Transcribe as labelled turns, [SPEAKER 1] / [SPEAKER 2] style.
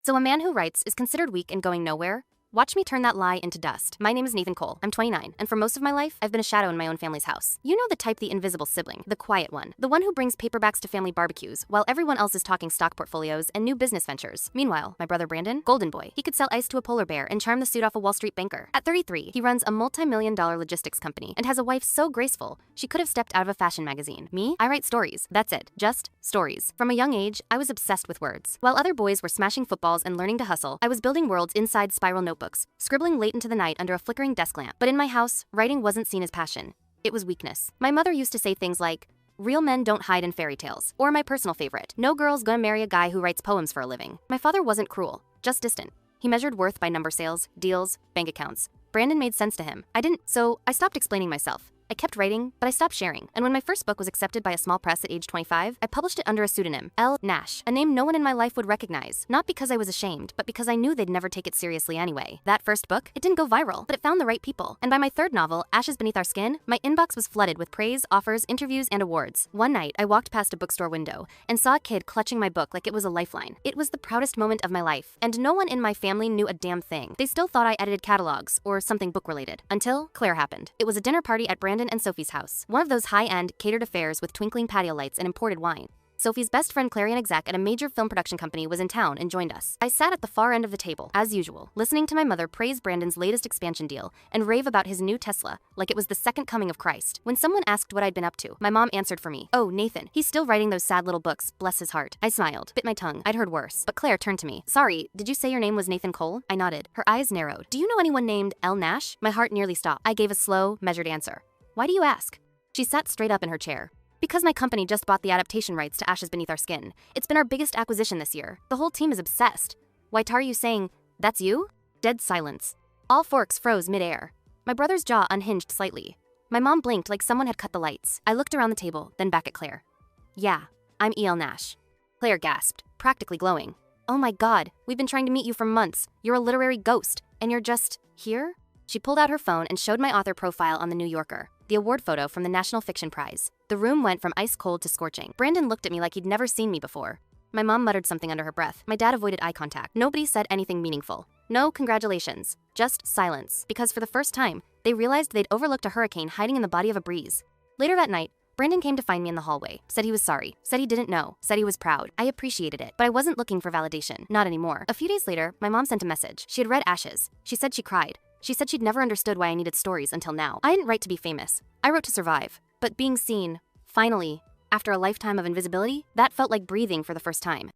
[SPEAKER 1] So a man who writes is considered weak and going nowhere? Watch me turn that lie into dust. My name is Nathan Cole. I'm 29, and for most of my life, I've been a shadow in my own family's house. You know the type, the invisible sibling, the quiet one, the one who brings paperbacks to family barbecues while everyone else is talking stock portfolios and new business ventures. Meanwhile, my brother Brandon, golden boy, he could sell ice to a polar bear and charm the suit off a Wall Street banker. At 33, he runs a multi-million-dollar logistics company and has a wife so graceful, she could have stepped out of a fashion magazine. Me, I write stories. That's it. Just stories. From a young age, I was obsessed with words. While other boys were smashing footballs and learning to hustle, I was building worlds inside spiral notebooks, scribbling late into the night under a flickering desk lamp. But in my house, writing wasn't seen as passion. It was weakness. My mother used to say things like, "Real men don't hide in fairy tales," or my personal favorite, "No girl's gonna marry a guy who writes poems for a living." My father wasn't cruel, just distant. He measured worth by number sales, deals, bank accounts. Brandon made sense to him. I didn't, so I stopped explaining myself. I kept writing, but I stopped sharing. And when my first book was accepted by a small press at age 25, I published it under a pseudonym, L. Nash, a name no one in my life would recognize. Not because I was ashamed, but because I knew they'd never take it seriously anyway. That first book, it didn't go viral, but it found the right people. And by my third novel, Ashes Beneath Our Skin, my inbox was flooded with praise, offers, interviews, and awards. One night, I walked past a bookstore window and saw a kid clutching my book like it was a lifeline. It was the proudest moment of my life, and no one in my family knew a damn thing. They still thought I edited catalogs or something book-related, until Claire happened. It was a dinner party at Brandon and Sophie's house. One of those high-end, catered affairs with twinkling patio lights and imported wine. Sophie's best friend Clary, an exec at a major film production company, was in town and joined us. I sat at the far end of the table, as usual, listening to my mother praise Brandon's latest expansion deal and rave about his new Tesla like it was the second coming of Christ. When someone asked what I'd been up to, my mom answered for me. "Oh, Nathan, he's still writing those sad little books, bless his heart." I smiled, bit my tongue. I'd heard worse. But Claire turned to me. "Sorry, did you say your name was Nathan Cole?" I nodded. Her eyes narrowed. "Do you know anyone named L. Nash?" My heart nearly stopped. I gave a slow, measured answer. "Why do you ask?" She sat straight up in her chair. "Because my company just bought the adaptation rights to Ashes Beneath Our Skin. It's been our biggest acquisition this year. The whole team is obsessed." "Why, are you saying, that's you?" Dead silence. All forks froze midair. My brother's jaw unhinged slightly. My mom blinked like someone had cut the lights. I looked around the table, then back at Claire. "Yeah, I'm E.L. Nash." Claire gasped, practically glowing. "Oh my God, we've been trying to meet you for months. You're a literary ghost, and you're just here?" She pulled out her phone and showed my author profile on the New Yorker, the award photo from the National Fiction Prize. The room went from ice cold to scorching. Brandon looked at me like he'd never seen me before. My mom muttered something under her breath. My dad avoided eye contact. Nobody said anything meaningful. No congratulations, just silence. Because for the first time, they realized they'd overlooked a hurricane hiding in the body of a breeze. Later that night, Brandon came to find me in the hallway, said he was sorry, said he didn't know, said he was proud. I appreciated it, but I wasn't looking for validation. Not anymore. A few days later, my mom sent a message. She had read Ashes. She said she cried. She said she'd never understood why I needed stories until now. I didn't write to be famous. I wrote to survive. But being seen, finally, after a lifetime of invisibility, that felt like breathing for the first time.